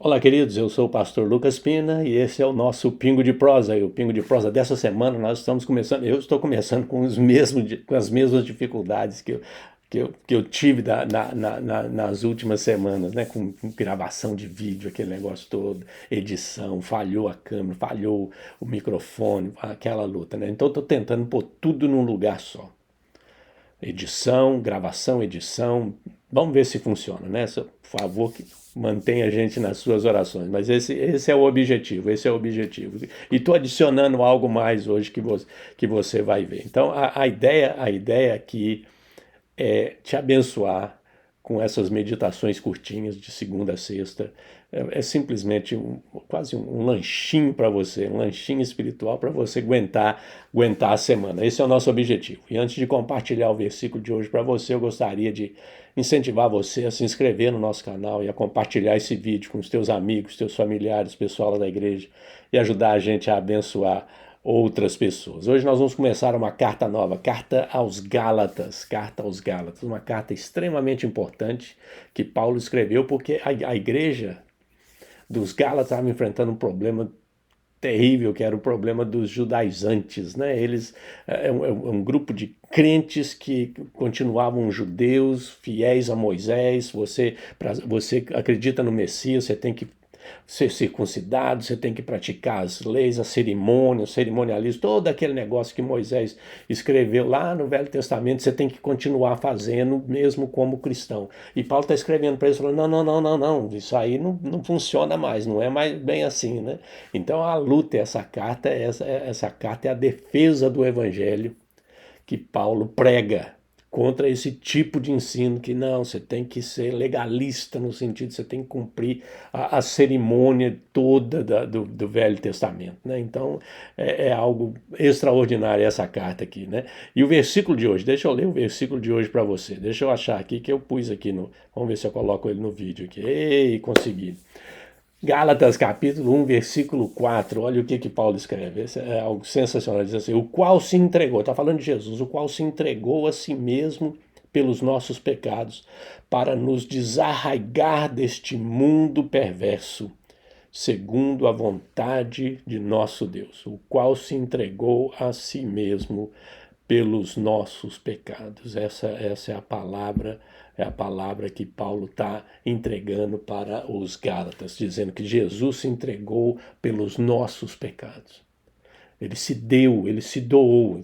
Olá, queridos. Eu sou o pastor Lucas Pina e esse é o nosso Pingo de Prosa. E o Pingo de Prosa dessa semana nós estamos começando. Eu estou começando com com as mesmas dificuldades que eu tive nas últimas semanas, né? Com gravação de vídeo, aquele negócio todo, edição, falhou a câmera, falhou o microfone, aquela luta, né? Então estou tentando pôr tudo num lugar só. Edição, gravação, edição. Vamos ver se funciona, né? Por favor, que mantenha a gente nas suas orações. Mas esse é o objetivo, esse é o objetivo. E estou adicionando algo mais hoje que você vai ver. Então, a ideia aqui é te abençoar com essas meditações curtinhas de segunda a sexta. É simplesmente quase um lanchinho para você, um lanchinho espiritual para você aguentar a semana. Esse é o nosso objetivo. E antes de compartilhar o versículo de hoje para você, eu gostaria de incentivar você a se inscrever no nosso canal e a compartilhar esse vídeo com os teus amigos, teus familiares, pessoal lá da igreja e ajudar a gente a abençoar outras pessoas. Hoje nós vamos começar uma carta nova, carta aos Gálatas, uma carta extremamente importante que Paulo escreveu porque a igreja dos Gálatas estava enfrentando um problema terrível, que era o problema dos judaizantes, né? Eles é um grupo de crentes que continuavam judeus, fiéis a Moisés. Você acredita no Messias, você tem que ser circuncidado, você tem que praticar as leis, as cerimônias, o cerimonialismo, todo aquele negócio que Moisés escreveu lá no Velho Testamento, você tem que continuar fazendo mesmo como cristão. E Paulo está escrevendo para eles, falando, não, não, não, não, não, isso aí não funciona mais, não é mais bem assim, né? Então a luta, essa carta é a defesa do evangelho que Paulo prega contra esse tipo de ensino que não, você tem que ser legalista no sentido de você tem que cumprir a cerimônia toda do Velho Testamento, né? Então é algo extraordinário essa carta aqui, né? E o versículo de hoje, deixa eu ler o versículo de hoje para você, deixa eu achar aqui que eu pus aqui no, vamos ver se eu coloco ele no vídeo aqui, ei, consegui. Gálatas capítulo 1, versículo 4. Olha o que Paulo escreve. Esse é algo sensacional. Diz assim: o qual se entregou, está falando de Jesus, o qual se entregou a si mesmo pelos nossos pecados, para nos desarraigar deste mundo perverso, segundo a vontade de nosso Deus, o qual se entregou a si mesmo pelos nossos pecados. Essa é a palavra que Paulo está entregando para os Gálatas, dizendo que Jesus se entregou pelos nossos pecados. Ele se deu, ele se doou.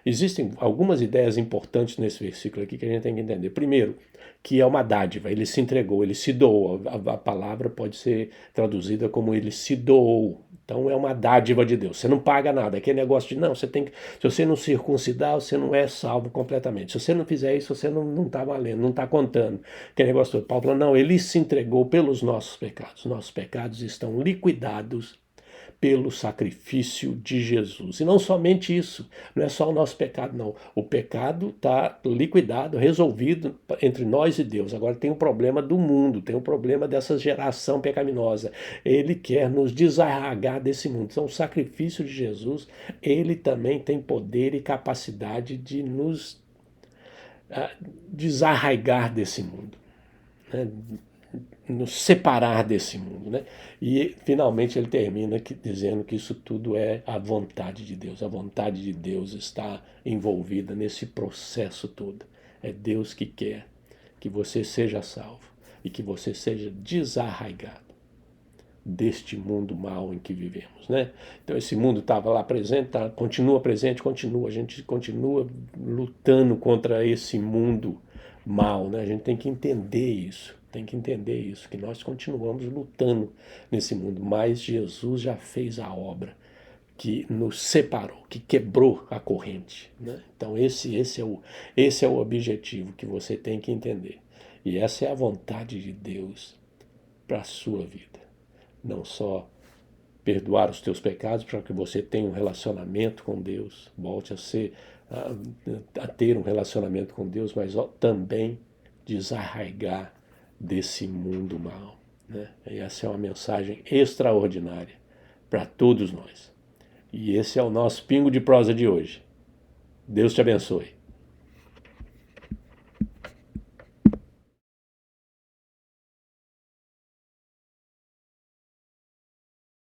Existem algumas ideias importantes nesse versículo aqui que a gente tem que entender. Primeiro, que é uma dádiva, ele se entregou, ele se doou. A palavra pode ser traduzida como ele se doou. Então é uma dádiva de Deus. Você não paga nada. Aquele negócio de não, você tem que. Se você não circuncidar, você não é salvo completamente. Se você não fizer isso, você não está valendo, não está contando. Aquele negócio todo. Paulo falou, não, ele se entregou pelos nossos pecados. Nossos pecados estão liquidados pelo sacrifício de Jesus. E não somente isso, não é só o nosso pecado, não. O pecado está liquidado, resolvido entre nós e Deus. Agora tem o problema do mundo, tem o problema dessa geração pecaminosa. Ele quer nos desarraigar desse mundo. Então, o sacrifício de Jesus, ele também tem poder e capacidade de nos desarraigar desse mundo, né? Nos separar desse mundo, né? E finalmente ele termina dizendo que isso tudo é a vontade de Deus. A vontade de Deus está envolvida nesse processo todo. É Deus que quer que você seja salvo e que você seja desarraigado deste mundo mal em que vivemos, né? Então esse mundo estava lá presente, continua presente, continua. A gente continua lutando contra esse mundo mal, né? A gente tem que entender isso. Tem que entender isso, que nós continuamos lutando nesse mundo, mas Jesus já fez a obra que nos separou, que quebrou a corrente, né? Então esse é o objetivo que você tem que entender. E essa é a vontade de Deus para a sua vida. Não só perdoar os teus pecados para que você tenha um relacionamento com Deus, volte a ter um relacionamento com Deus, mas também desarraigar desse mundo mal, né? E essa é uma mensagem extraordinária para todos nós. E esse é o nosso Pingo de Prosa de hoje. Deus te abençoe.